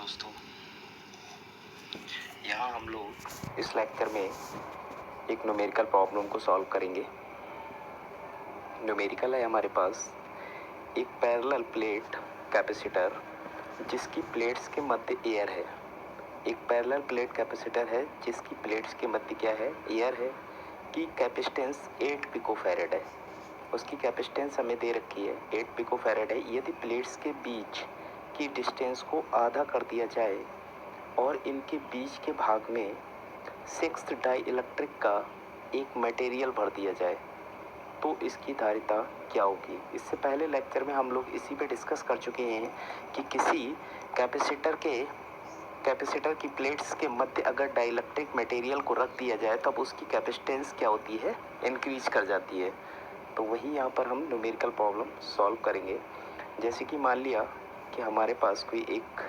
दोस्तों, यहाँ हम लोग इस लेक्चर में एक न्यूमेरिकल प्रॉब्लम को सॉल्व करेंगे। न्यूमेरिकल है हमारे पास एक पैरेलल प्लेट कैपेसिटर जिसकी प्लेट्स के मध्य एयर है। एक पैरेलल प्लेट कैपेसिटर है जिसकी प्लेट्स के मध्य क्या है, एयर है, की कैपेसिटेंस 8 पिकोफैरेड है। उसकी कैपेसिटेंस हमें दे रखी है 8 पिकोफैरेड है। यदि प्लेट्स के बीच की डिस्टेंस को आधा कर दिया जाए और इनके बीच के भाग में 6 डाई इलेक्ट्रिक का एक मटेरियल भर दिया जाए तो इसकी धारिता क्या होगी। इससे पहले लेक्चर में हम लोग इसी पे डिस्कस कर चुके हैं कि किसी कैपेसिटर की प्लेट्स के मध्य अगर डाइलेक्ट्रिक मटेरियल को रख दिया जाए तब उसकी कैपेसिटेंस क्या होती है, इंक्रीज कर जाती है। तो वही यहाँ पर हम न्यूमेरिकल प्रॉब्लम सॉल्व करेंगे। जैसे कि मान लिया कि हमारे पास कोई एक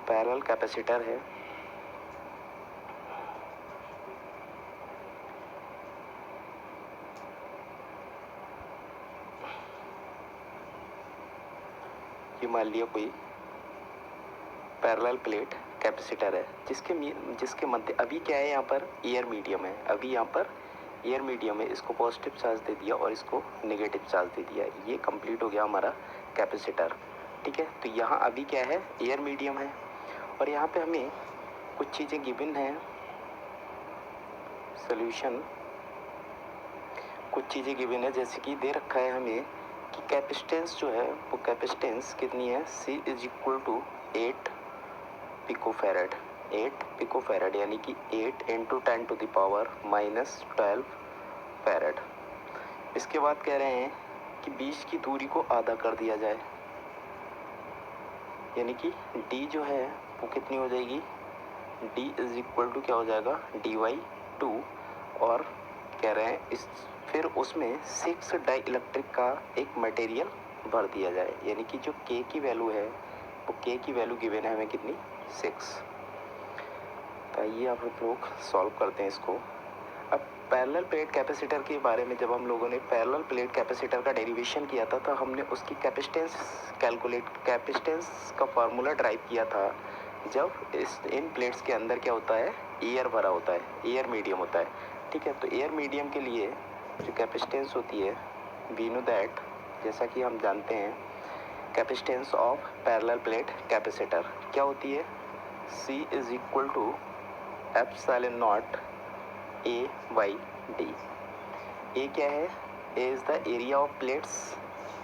पैरेलल कैपेसिटर है, ये मान लिया कोई पैरेलल प्लेट कैपेसिटर है जिसके मध्य अभी क्या है, यहाँ पर एयर मीडियम है। अभी यहाँ पर एयर मीडियम है, इसको पॉजिटिव चार्ज दे दिया और इसको नेगेटिव चार्ज दे दिया। ये कंप्लीट हो गया हमारा कैपेसिटर। ठीक है, तो यहाँ अभी क्या है, एयर मीडियम है और यहाँ पे हमें कुछ चीज़ें गिवन हैं। सॉल्यूशन कुछ चीज़ें गिवन है, जैसे कि दे रखा है हमें कि कैपेसिटेंस जो है वो कैपेसिटेंस कितनी है, C is equal to 8 picofarad. 8 picofarad यानी कि 8 into 10 to the power -12 farad. इसके बाद कह रहे हैं कि बीच की दूरी को आधा कर दिया जाए, यानी कि D जो है वो कितनी हो जाएगी, D इज इक्वल टू क्या हो जाएगा, dy/2। और कह रहे हैं इस फिर उसमें 6 डाई इलेक्ट्रिक का एक मटेरियल भर दिया जाए, यानी कि जो K की वैल्यू है वो K की वैल्यू गिवन है हमें कितनी, 6। तो आइए आप लोग सॉल्व करते हैं इसको। अब पैरेलल प्लेट कैपेसिटर के बारे में जब हम लोगों ने पैरेलल प्लेट कैपेसिटर का डेरिवेशन किया था तो हमने उसकी कैपेसिटेंस का फार्मूला ड्राइव किया था जब इन प्लेट्स के अंदर क्या होता है, एयर भरा होता है, एयर मीडियम होता है। ठीक है, तो एयर मीडियम के लिए जो कैपेसिटेंस होती है, वी नो दैट, जैसा कि हम जानते हैं capacitance of parallel plate capacitor क्या होती है, C is equal to epsilon naught A/D। A क्या है, A is the area of plates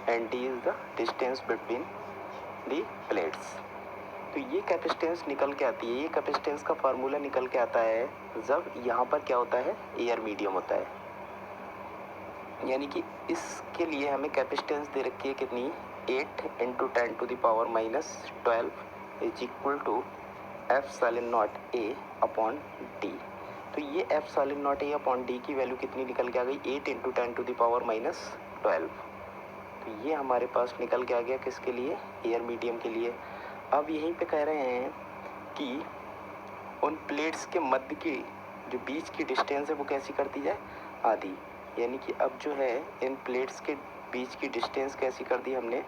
and D is the distance between the plates. तो ये कैपेसिटेंस निकल के आती है, ये कैपेसिटेंस का फार्मूला निकल के आता है जब यहाँ पर क्या होता है, एयर मीडियम होता है। यानी कि इसके लिए हमें कैपेसिटेंस दे रखी है कितनी, 8 into 10 to the power -12 is equal to epsilon naught A upon D। तो ये epsilon naught A upon D की वैल्यू कितनी निकल के आ गई, 8 इंटू 10 टू द पावर -12। तो ये हमारे पास निकल के आ गया किसके लिए, एयर मीडियम के लिए। अब यहीं पे कह रहे हैं कि उन प्लेट्स के मध्य की जो बीच की डिस्टेंस है वो कैसी कर दी जाए, आधी। यानी कि अब जो है इन प्लेट्स के बीच की डिस्टेंस कैसी कर दी हमने,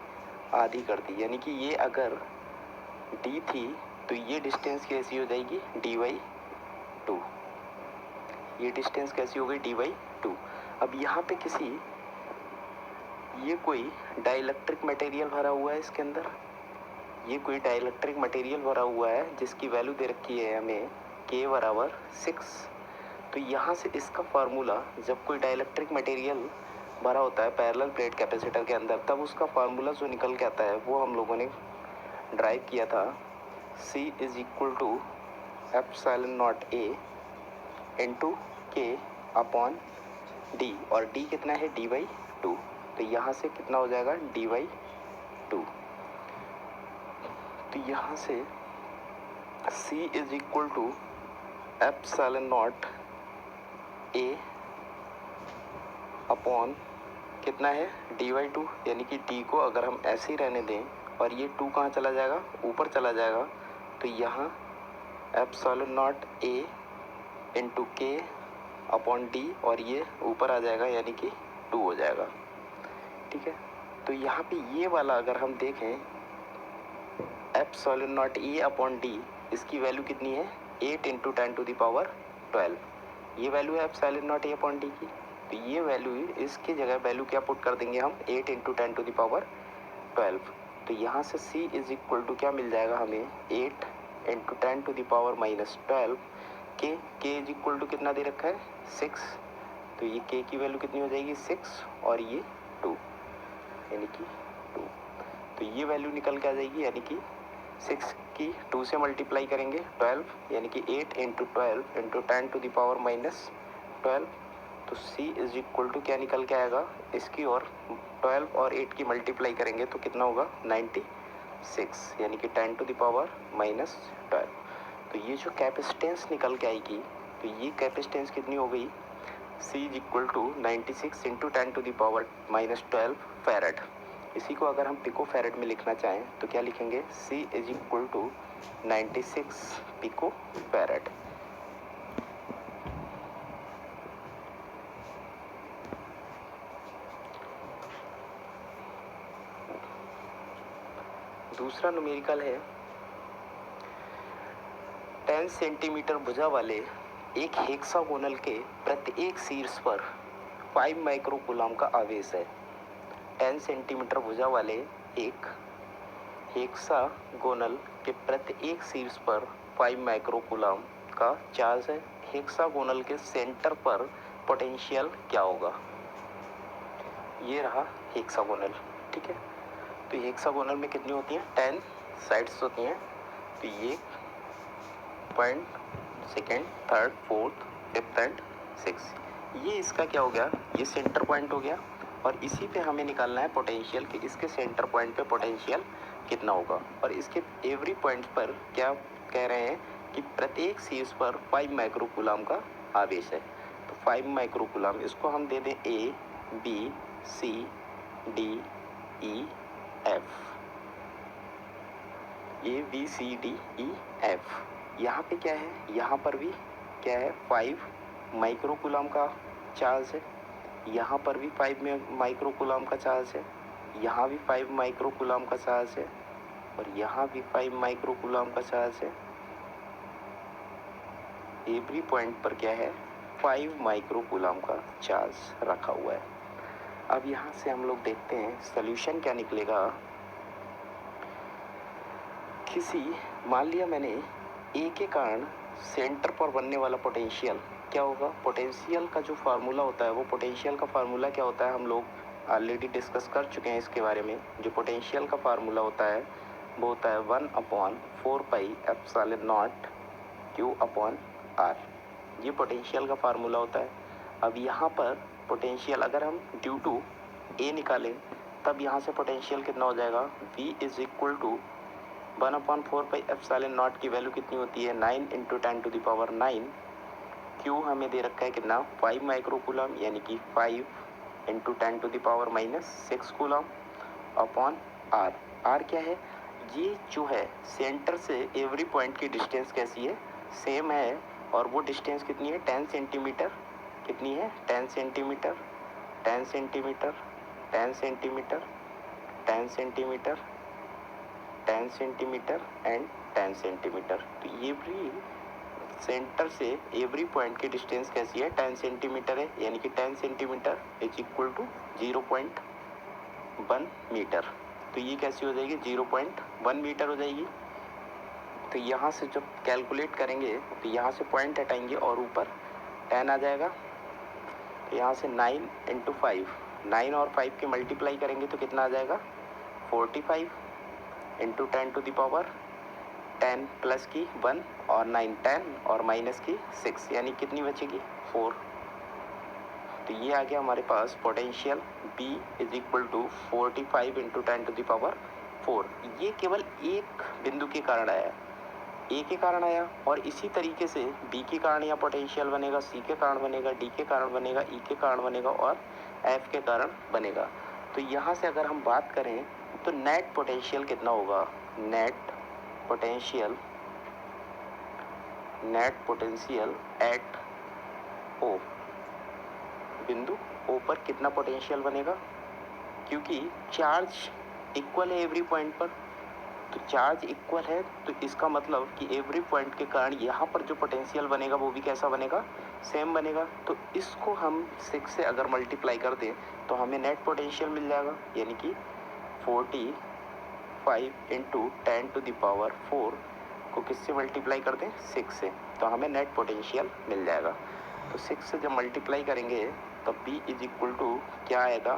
आधी कर दी। यानी कि ये अगर D थी तो ये डिस्टेंस कैसी हो जाएगी, dy/2। ये डिस्टेंस कैसी हो गई, dy/2। अब यहाँ पे ये कोई डाइलेक्ट्रिक मटेरियल भरा हुआ है इसके अंदर, ये कोई डाइलेक्ट्रिक मटेरियल भरा हुआ है जिसकी वैल्यू दे रखी है हमें K बराबर 6। तो यहाँ से इसका फार्मूला, जब कोई डाइलेक्ट्रिक मटेरियल भरा होता है पैरेलल प्लेट कैपेसिटर के अंदर, तब उसका फार्मूला जो निकल के आता है वो हम लोगों ने ड्राइव किया था, C is equal to epsilon naught A into K upon D, और D कितना है, dy/2। तो यहाँ से कितना हो जाएगा, dy/2। तो यहाँ से C is equal to epsilon naught A upon कितना है, dy/2। यानी कि D को अगर हम ऐसे ही रहने दें और ये 2 कहाँ चला जाएगा, ऊपर चला जाएगा, तो यहाँ epsilon naught A into K upon D और ये ऊपर आ जाएगा यानी कि 2 हो जाएगा। ठीक है, तो यहाँ पे ये वाला अगर हम देखें epsilon not E upon D, इसकी वैल्यू कितनी है 8 इंटू 10⁻12, ये वैल्यू है epsilon not E upon D की। तो ये वैल्यू, इसकी जगह वैल्यू क्या पुट कर देंगे हम 8 इंटू 10⁻12। तो यहाँ से c इज इक्वल टू क्या मिल जाएगा हमें 8 इंटू 10⁻12 के इज इक्वल टू कितना दे रखा है 6। तो ये k की वैल्यू कितनी हो जाएगी 6 और ये 2 यानी कि 2। तो ये वैल्यू निकल के आ जाएगी, यानी कि 6 की 2 से मल्टीप्लाई करेंगे 12, यानी कि 8 इंटू 12 इंटू 10⁻12। तो c इज इक्वल टू क्या निकल के आएगा इसकी, और 12 और 8 की मल्टीप्लाई करेंगे तो कितना होगा 96, यानी कि 10⁻12। तो ये जो कैपेसिटेंस निकल के आएगी, तो ये कैपेसिटेंस कितनी हो गई c is equal to 96 into 10⁻12 farad. इसी को अगर हम पिको फैरड में लिखना चाहें तो क्या लिखेंगे c is equal to 96 pico farad. दूसरा न्यूमेरिकल है 10 सेंटीमीटर भुजा वाले एक हेक्सागोनल के प्रत्येक शीर्ष पर 5 माइक्रोकूलम का आवेश है। 10 सेंटीमीटर भुजा वाले एक हेक्सागोनल के प्रत्येक शीर्ष पर 5 माइक्रोकूलम का चार्ज है। हेक्सागोनल के सेंटर पर पोटेंशियल क्या होगा। ये रहा हेक्सागोनल, ठीक है। तो हेक्सागोनल में कितनी होती हैं 10 साइड्स होती हैं। तो ये point, second, third, fourth, fifth and six, ये इसका क्या हो गया, ये सेंटर पॉइंट हो गया। और इसी पे हमें निकालना है पोटेंशियल कि इसके सेंटर पॉइंट पे पोटेंशियल कितना होगा। और इसके एवरी पॉइंट पर क्या कह रहे हैं कि प्रत्येक शीर्ष पर 5 माइक्रोकूलम का आवेश है। तो 5 माइक्रोकूलम, इसको हम दे दें A, B, C, D, E, F, A, B, C, D, E, F। यहाँ पे क्या है, यहाँ पर भी क्या है 5 माइक्रोकूलम का चार्ज है, यहाँ पर भी 5 माइक्रोकूलम का चार्ज है, यहाँ भी 5 माइक्रोकूलम का चार्ज है, और यहाँ भी 5 माइक्रोकूलम का चार्ज है। एवरी पॉइंट पर क्या है 5 माइक्रोकूलम का चार्ज रखा हुआ है। अब यहाँ से हम लोग देखते हैं सॉल्यूशन क्या निकलेगा। मान लिया मैंने ए के कारण सेंटर पर बनने वाला पोटेंशियल क्या होगा। पोटेंशियल का जो फार्मूला होता है, वो पोटेंशियल का फार्मूला क्या होता है हम लोग ऑलरेडी डिस्कस कर चुके हैं इसके बारे में। जो पोटेंशियल का फार्मूला होता है वो होता है 1/4πε0 Q/R। ये पोटेंशियल का फार्मूला होता है। अब यहाँ पर पोटेंशियल अगर हम ड्यू टू ए निकालें तब यहाँ से पोटेंशियल कितना हो जाएगा V इज इक्वल टू 1/4πε0 की वैल्यू कितनी होती है 9 इंटू 10⁻9। क्यू हमें दे रखा है कितना 5 माइक्रोकूलम, यानी कि 5 into 10⁻6 coulomb upon R. R क्या है, ये जो है सेंटर से एवरी पॉइंट की डिस्टेंस कैसी है सेम है, और वो डिस्टेंस कितनी है 10 सेंटीमीटर। कितनी है 10 centimetre, 10 centimetre, 10 centimetre, 10 centimetre, 10 centimetre and 10 centimetre. तो ये भी सेंटर से एवरी पॉइंट की डिस्टेंस कैसी है 10 सेंटीमीटर है, यानी कि 10 centimetre is equal to 0.1 metre. तो ये कैसी हो जाएगी 0.1 मीटर हो जाएगी। तो यहाँ से जब कैलकुलेट करेंगे तो यहाँ से पॉइंट हटाएंगे और ऊपर 10 आ जाएगा। तो यहाँ से 9 इंटू 5, 9 और 5 की मल्टीप्लाई करेंगे तो कितना आ जाएगा 45 इंटू 10⁻10 प्लस की 1 और 9 10 और माइनस की 6, यानी कितनी बचेगी 4। तो ये आ गया हमारे पास potential B is equal to 45 into 10⁻4। ये केवल एक बिंदु के कारण आया, A के कारण आया, और इसी तरीके से B के कारण यहाँ पोटेंशियल बनेगा, C के कारण बनेगा, D के कारण बनेगा, E के कारण बनेगा और F के कारण बनेगा। तो यहाँ से अगर हम बात करें तो नेट पोटेंशियल कितना होगा, नेट पोटेंशियल एट O, बिंदु O पर कितना पोटेंशियल बनेगा, क्योंकि चार्ज इक्वल है एवरी पॉइंट पर। तो चार्ज इक्वल है, तो इसका मतलब कि एवरी पॉइंट के कारण यहाँ पर जो पोटेंशियल बनेगा वो भी कैसा बनेगा, सेम बनेगा। तो इसको हम 6 से अगर मल्टीप्लाई कर दें तो हमें नेट पोटेंशियल मिल जाएगा, यानी कि 45 इंटू 10⁴ को किससे मल्टीप्लाई कर दें, 6 से, तो हमें नेट पोटेंशियल मिल जाएगा। तो 6 से जब मल्टीप्लाई करेंगे तब B इज इक्वल टू क्या आएगा,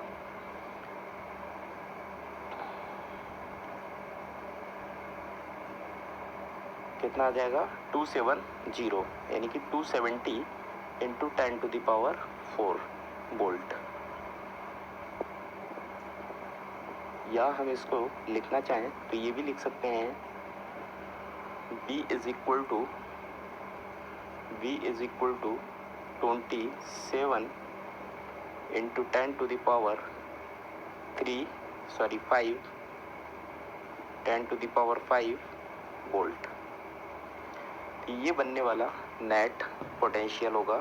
कितना आ जाएगा, 270, यानी कि 270 इंटू 10⁴ वोल्ट। या हम इसको लिखना चाहें तो ये भी लिख सकते हैं, V is equal to 27 into 5 volt. ये बनने वाला नेट पोटेंशियल होगा